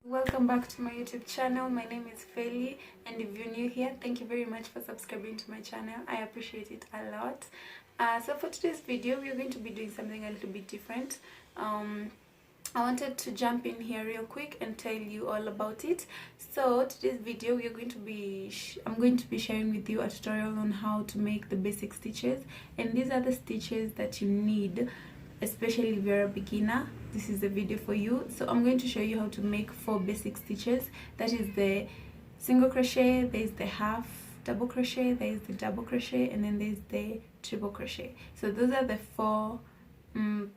Welcome back to my YouTube channel. My name is Feli, and if you're new here, thank you very much for subscribing to my channel. I appreciate it a lot. So for today's video, we're going to be doing something a little bit different. I wanted to jump in here real quick and tell you all about it. So today's video, I'm going to be sharing with you a tutorial on how to make the basic stitches, and these are the stitches that you need, especially if you're a beginner. This is the video for you. So I'm going to show you how to make 4 basic stitches. That is the single crochet, there's the half double crochet, there's the double crochet, and then there's the triple crochet. So those are the 4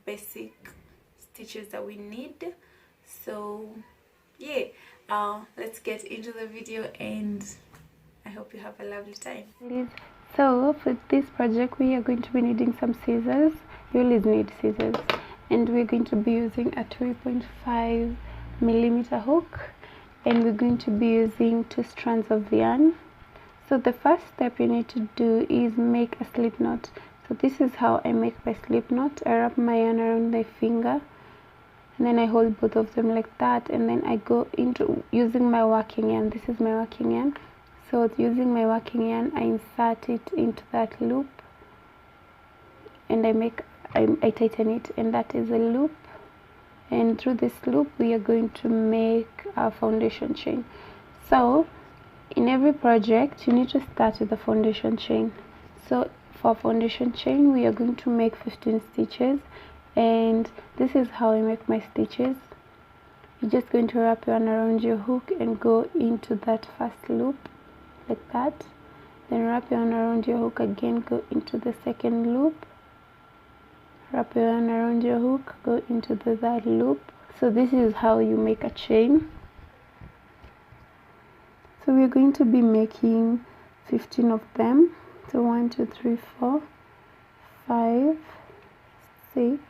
basic stitches that we need. So yeah, let's get into the video, and I hope you have a lovely time. So for this project, we are going to be needing some scissors. You always need scissors, and we're going to be using a 3.5mm hook, and we're going to be using 2 strands of yarn. So the first step you need to do is make a slip knot. So this is how I make my slip knot. I wrap my yarn around my finger, and then I hold both of them like that, and then I go into using my working yarn. This is my working yarn. So using my working yarn, I insert it into that loop, and I tighten it, and that is a loop. And through this loop, we are going to make our foundation chain. So in every project, you need to start with the foundation chain. So for foundation chain, we are going to make 15 stitches, and this is how I make my stitches. You're just going to wrap your yarn around your hook and go into that first loop like that, then wrap your yarn around your hook again, go into the second loop, wrap your yarn around your hook, go into the third loop. So this is how you make a chain. So we're going to be making 15 of them. So 1 2 3 4 5 6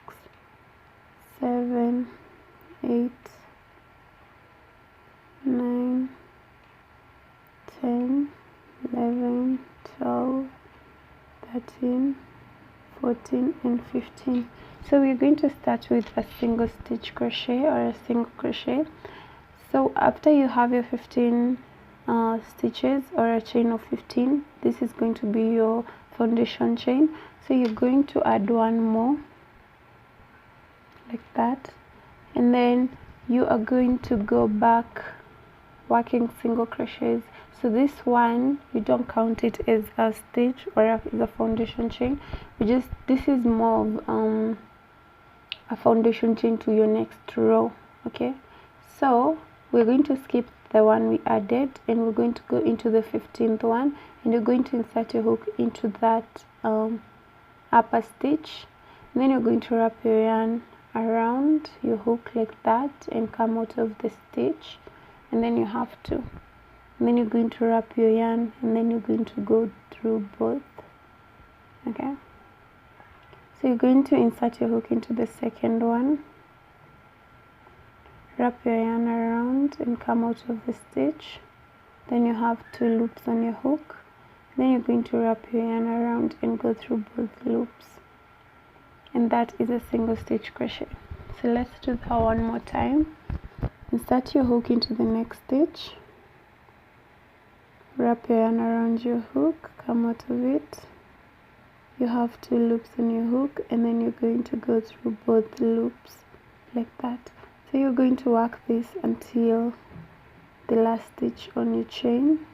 7 8 9 10 11 12 13 14 and 15. So we're going to start with a single stitch crochet or a single crochet. So after you have your 15 stitches or a chain of 15, this is going to be your foundation chain. So you're going to add one more like that, and then you are going to go back working single crochets. So this one, you don't count it as a stitch or as a foundation chain. This is more of a foundation chain to your next row. Okay, so we're going to skip the one we added, and we're going to go into the 15th one, and you're going to insert your hook into that upper stitch, and then you're going to wrap your yarn around your hook like that and come out of the stitch, and then you're going to wrap your yarn, and then you're going to go through both. Okay, so you're going to insert your hook into the second one, wrap your yarn around and come out of the stitch, then you have 2 loops on your hook, then you're going to wrap your yarn around and go through both loops, and that is a single stitch crochet. So let's do that one more time. Insert your hook into the next stitch, wrap your yarn around your hook, come out of it, you have 2 loops on your hook, and then you're going to go through both loops like that. So you're going to work this until the last stitch on your chain.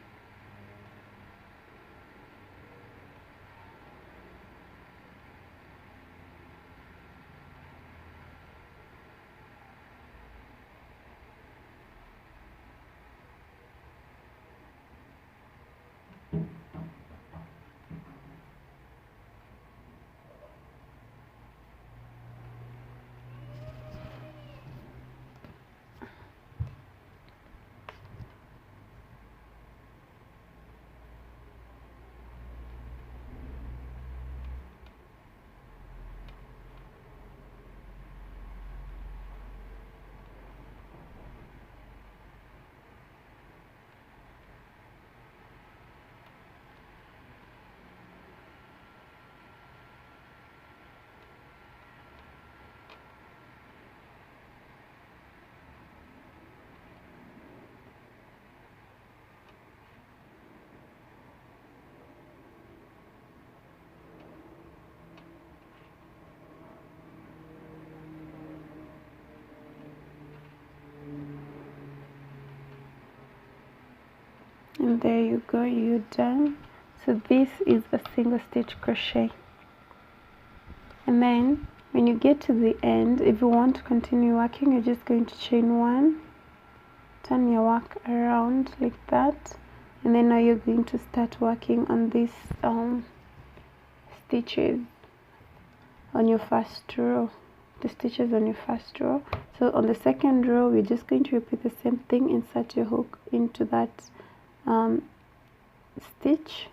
And there you go, you're done. So this is a single stitch crochet. And then when you get to the end, if you want to continue working, you're just going to chain one, turn your work around like that, and then now you're going to start working on these stitches on your first row, the stitches on your first row. So on the second row, we're just going to repeat the same thing. Insert your hook into that stitch,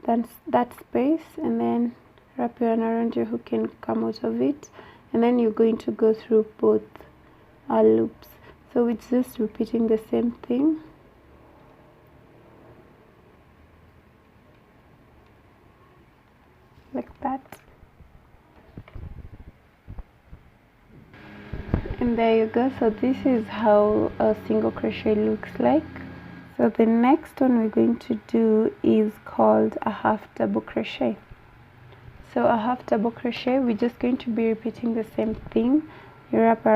that's that space, and then wrap your yarn around your hook and come out of it. And then you're going to go through both loops. So it's just repeating the same thing. Like that. And there you go. So this is how a single crochet looks like. So the next one we're going to do is called a half double crochet. So a half double crochet, we're just going to be repeating the same thing. You wrap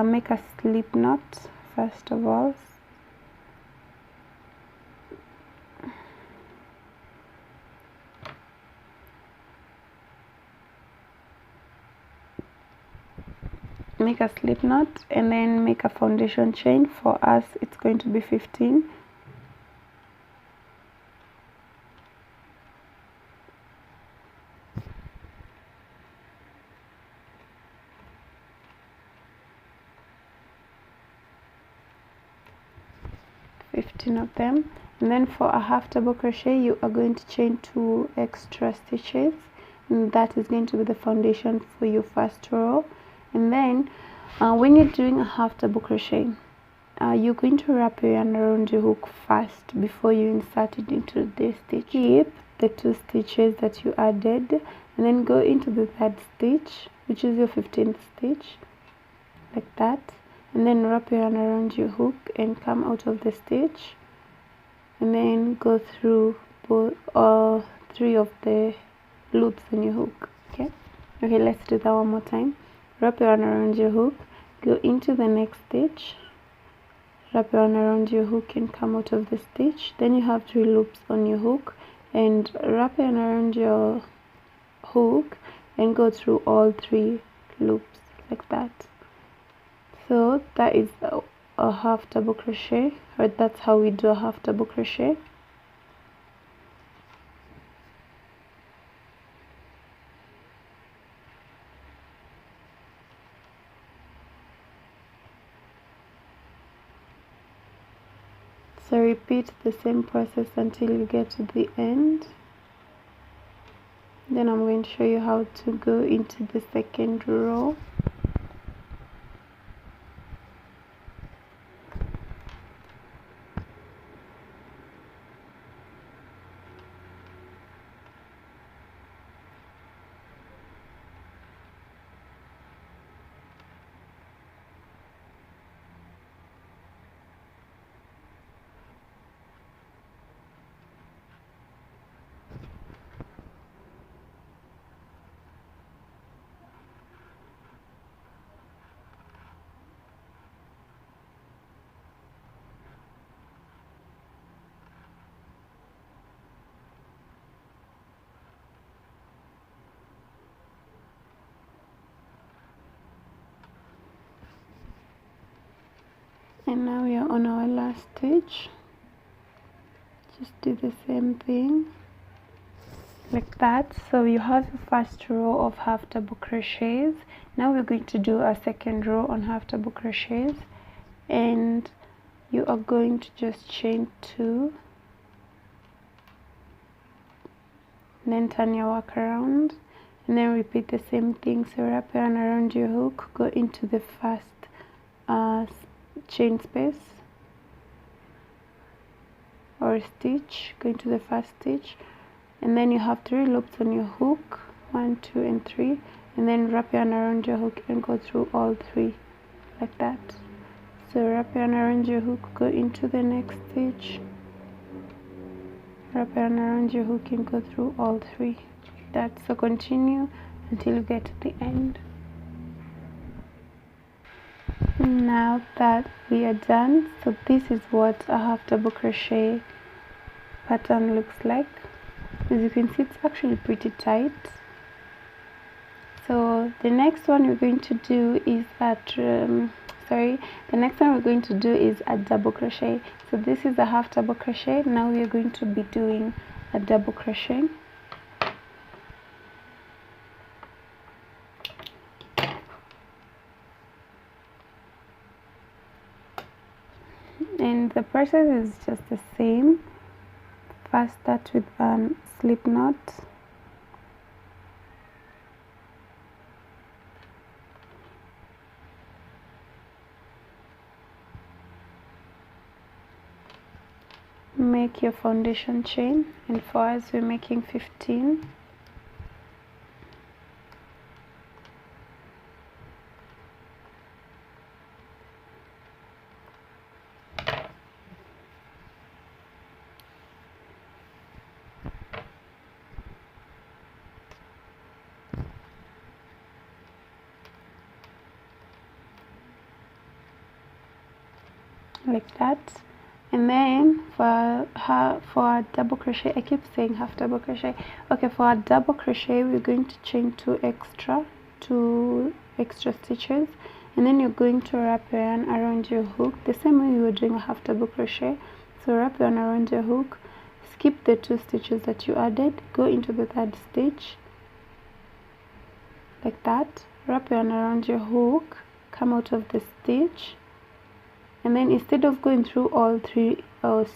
make a slip knot first of all. Make a slip knot and then make a foundation chain. For us it's going to be 15. Of them. And then for a half double crochet, you are going to chain 2 extra stitches, and that is going to be the foundation for your first row. And then when you're doing a half double crochet, you're going to wrap your yarn around your hook first before you insert it into the stitch. Keep the 2 stitches that you added and then go into the 3rd stitch, which is your 15th stitch, like that. And then wrap your yarn around your hook and come out of the stitch, and then go through both 3 of the loops in your hook. Okay, let's do that one more time. Wrap your yarn around your hook, go into the next stitch, wrap your yarn around your hook and come out of the stitch. Then you have 3 loops on your hook, and wrap your yarn around your hook and go through all 3 loops like that. So that is a half double crochet, or that's how we do a half double crochet. So repeat the same process until you get to the end. Then I'm going to show you how to go into the second row. And now we are on our last stitch. Just do the same thing like that. So you have your first row of half double crochets. Now we're going to do our second row on half double crochets, and you are going to just chain 2, and then turn your work around, and then repeat the same thing. So wrap your yarn around your hook, go into the first chain space or stitch, go into the first stitch, and then you have 3 loops on your hook, 1, 2 and 3, and then wrap your yarn around your hook and go through all 3 like that. So wrap your yarn around your hook, go into the next stitch, wrap your yarn around your hook and go through all 3 like that. So continue until you get to the end. Now that we are done, so this is what a half double crochet pattern looks like. As you can see, it's actually pretty tight. So the next one we're going to do is a double crochet. So this is a half double crochet. Now we are going to be doing a double crochet. And the process is just the same. First start with a slip knot, make your foundation chain, and for us we're making 15. Like that. And then for a double crochet, I keep saying half double crochet. Okay, for a double crochet we're going to chain two extra stitches, and then you're going to wrap your yarn around your hook the same way you were doing a half double crochet. So wrap your yarn around your hook, skip the 2 stitches that you added, go into the 3rd stitch like that, wrap your yarn around your hook, come out of the stitch, and then instead of going through all 3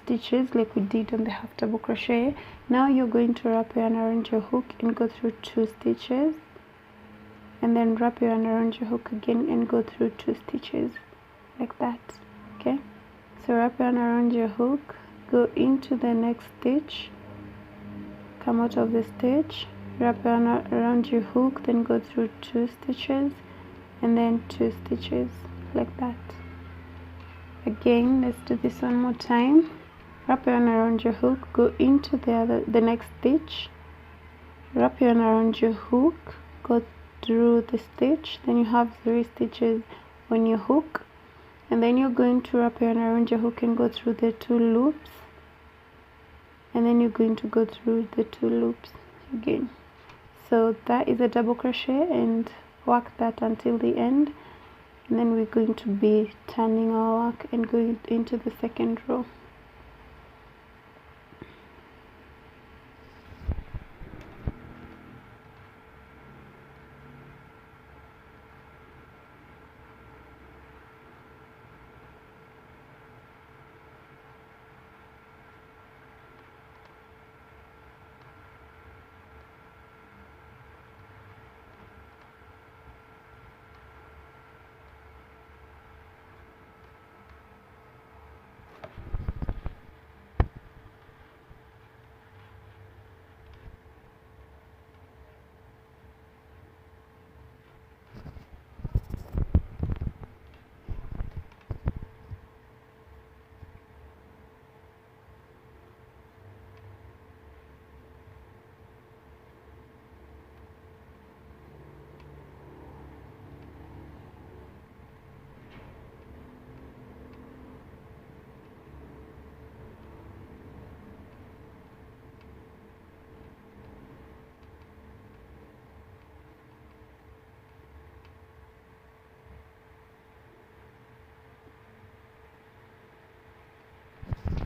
stitches like we did on the half double crochet, now you're going to wrap your yarn around your hook and go through 2 stitches, and then wrap your yarn around your hook again and go through 2 stitches like that. Okay, so wrap your yarn around your hook, go into the next stitch, come out of the stitch, wrap your yarn around your hook, then go through 2 stitches and then 2 stitches like that. Again, let's do this one more time. Wrap your yarn around your hook, go into the next stitch, wrap your yarn around your hook, go through the stitch, then you have 3 stitches on your hook, and then you're going to wrap your yarn around your hook and go through the 2 loops, and then you're going to go through the 2 loops again. So that is a double crochet, and work that until the end, and then we're going to be turning our work and going into the 2nd row.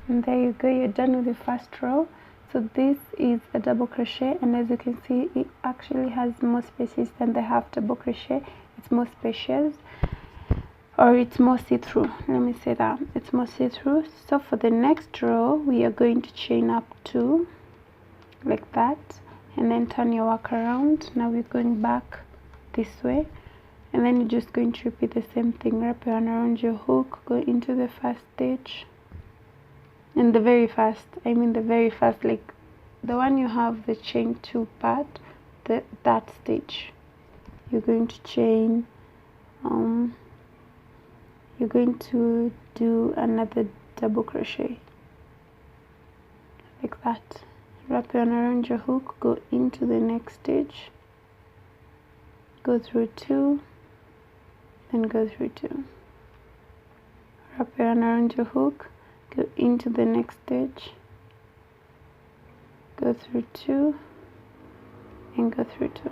And there you go, you're done with the first row. So this is a double crochet, and as you can see, it actually has more spaces than the half double crochet. It's more spacious, or it's more see-through. Let me say that it's more see-through. So for the next row, we are going to chain up 2 like that, and then turn your work around. Now we're going back this way, and then you're just going to repeat the same thing. Wrap your yarn around your hook, go into the 1st stitch, and the very first, like the one you have the chain 2 part, that stitch, you're going to chain, you're going to do another double crochet like that. Wrap your yarn around your hook, go into the next stitch, go through 2, then go through 2 wrap your yarn around your hook, go into the next stitch, go through 2 and go through 2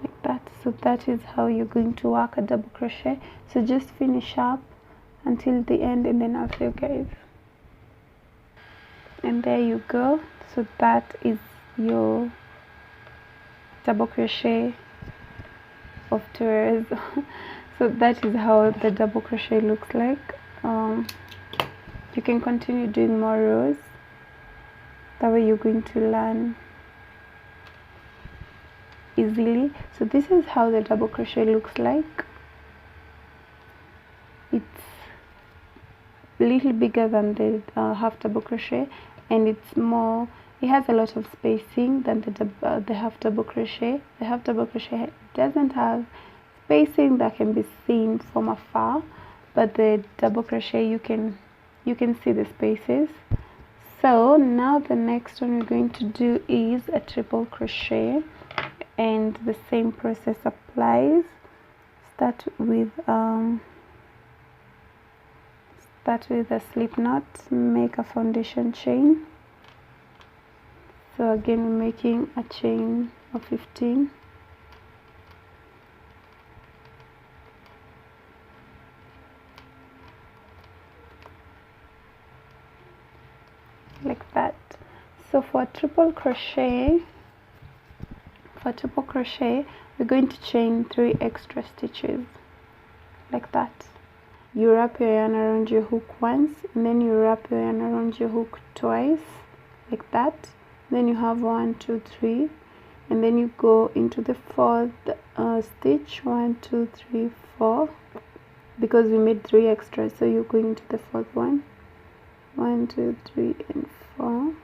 like that. So that is how you're going to work a double crochet. So just finish up until the end and then I'll see you guys. And there you go. So that is your double crochet of 2 rows. So that is how the double crochet looks like. You can continue doing more rows, that way you're going to learn easily. So this is how the double crochet looks like. It's a little bigger than the half double crochet, and it's more, it has a lot of spacing than the half double crochet. The half double crochet doesn't have spacing that can be seen from afar, but the double crochet you can see the spaces. So now the next one we're going to do is a triple crochet, and the same process applies. Start with a slip knot, make a foundation chain. So again we're making a chain of 15. Like that. So for triple crochet, we're going to chain 3 extra stitches like that. You wrap your yarn around your hook once, and then you wrap your yarn around your hook twice like that. Then you have 1 2 3, and then you go into the 4th stitch, 1 2 3 4, because we made 3 extras, so you're going to the 4th one, 1 2 3 and 4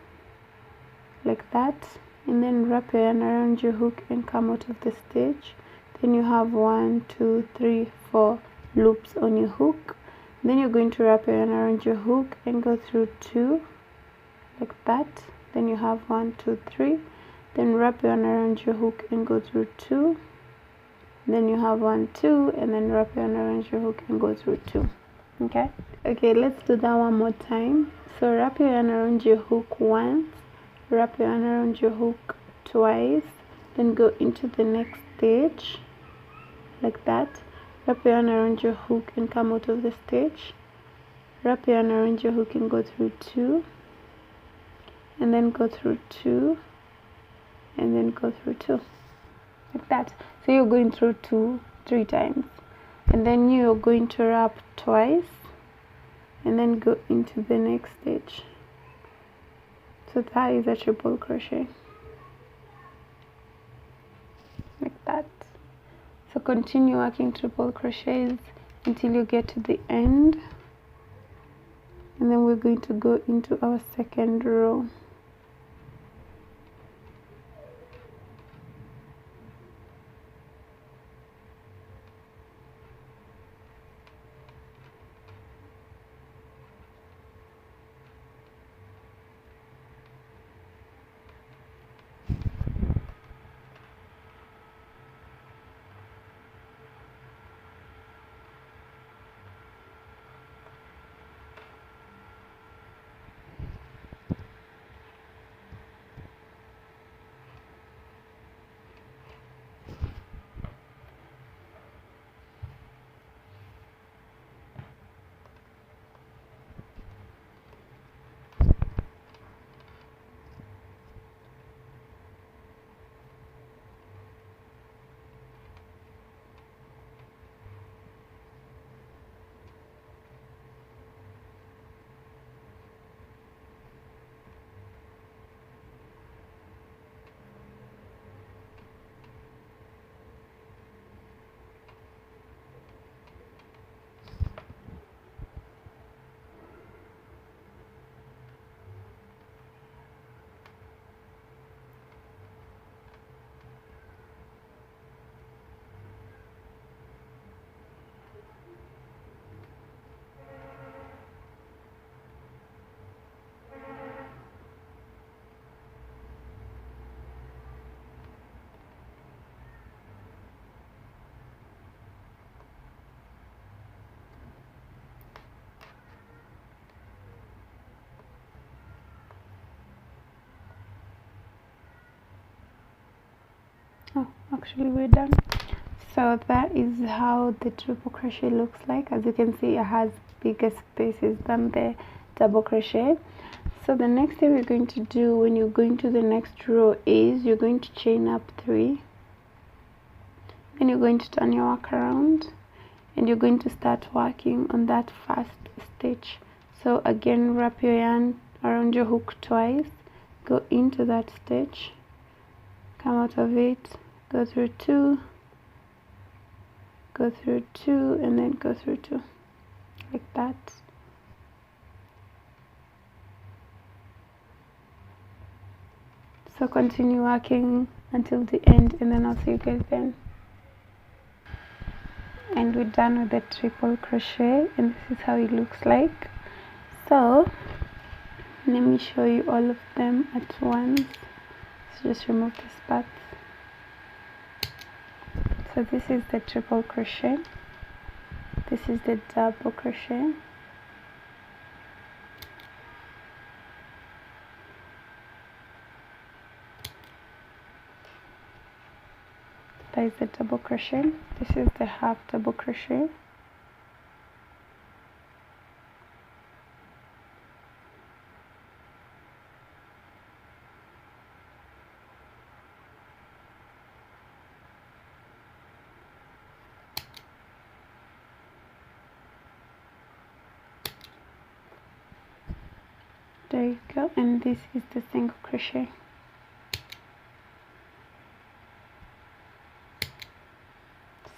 like that. And then wrap your yarn around your hook and come out of the stitch. Then you have 1 2 3 4 loops on your hook. Then you're going to wrap your yarn around your hook and go through 2 like that. Then you have 1 2 3, then wrap your yarn around your hook and go through 2. Then you have 1 2, and then wrap your yarn around your hook and go through 2. Okay, let's do that one more time. So wrap your yarn around your hook once, wrap your yarn around your hook twice, then go into the next stitch like that. Wrap your yarn around your hook and come out of the stitch. Wrap your yarn around your hook and go through 2, and then go through 2, and then go through 2 like that. So you're going through 2 3 times, and then you're going to wrap twice and then go into the next stitch. So that is a triple crochet like that. So continue working triple crochets until you get to the end, and then we're going to go into our second row. Oh, actually we're done. So that is how the triple crochet looks like. As you can see, it has bigger spaces than the double crochet. So the next thing we're going to do when you're going to the next row is you're going to chain up 3, then you're going to turn your work around, and you're going to start working on that first stitch. So again, wrap your yarn around your hook twice, go into that stitch, come out of it, go through 2, go through 2, and then go through 2, like that. So continue working until the end, and then I'll see you guys then. And we're done with the triple crochet, and this is how it looks like. So let me show you all of them at once. So just remove this part. So this is the triple crochet, this is the double crochet, that is the double crochet, this is the half double crochet, there you go, and this is the single crochet.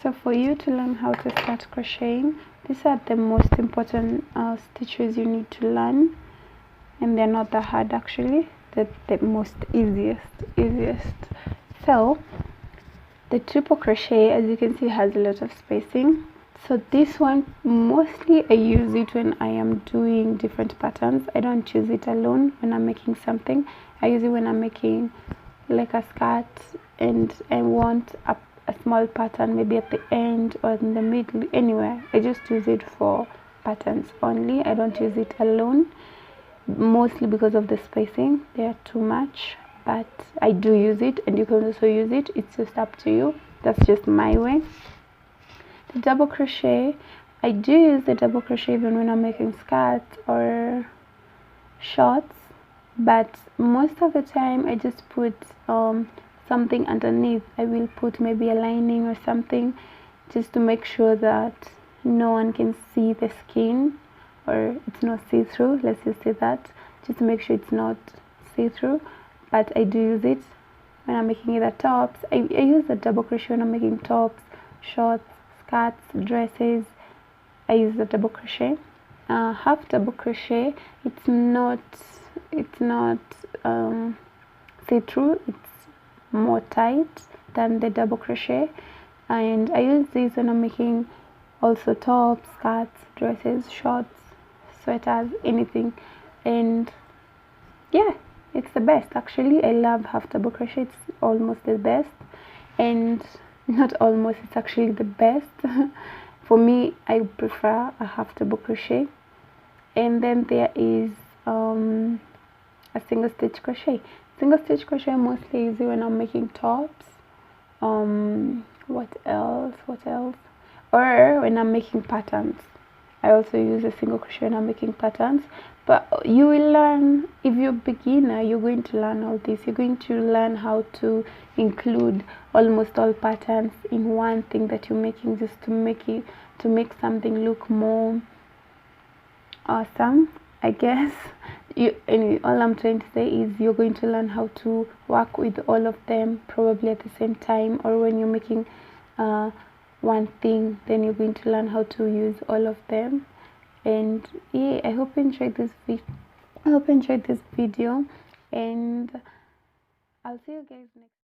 So for you to learn how to start crocheting, these are the most important stitches you need to learn, and they're not that hard actually, they're the most easiest. So the triple crochet, as you can see, has a lot of spacing. So this one mostly I use it when I am doing different patterns. I don't use it alone when I'm making something. I use it when I'm making like a skirt and I want a small pattern maybe at the end or in the middle, anywhere. I just use it for patterns only. I don't use it alone, mostly because of the spacing. They are too much, but I do use it, and you can also use it. It's just up to you. That's just my way. The double crochet, I do use the double crochet even when I'm making skirts or shorts, but most of the time I just put something underneath. I will put maybe a lining or something just to make sure that no one can see the skin, or it's not see-through, let's just say that, just to make sure it's not see-through. But I do use it when I'm making either tops. I use the double crochet when I'm making tops, shorts, skirts, dresses. I use the double crochet. Half double crochet, it's not see-through, it's more tight than the double crochet, and I use this when I'm making also tops, skirts, dresses, shorts, sweaters, anything. And yeah, it's the best actually. I love half double crochet. It's almost the best, and not almost, it's actually the best. For me, I prefer a half double crochet. And then there is a single stitch crochet. Single stitch crochet mostly use it when I'm making tops. What else? Or when I'm making patterns. I also use a single crochet when I'm making patterns. But you will learn, if you're a beginner, you're going to learn all this. You're going to learn how to include almost all patterns in one thing that you're making, just to make something look more awesome, I guess. Anyway, all I'm trying to say is you're going to learn how to work with all of them probably at the same time, or when you're making one thing, then you're going to learn how to use all of them. And yeah, I hope you enjoyed this video, and I'll see you guys next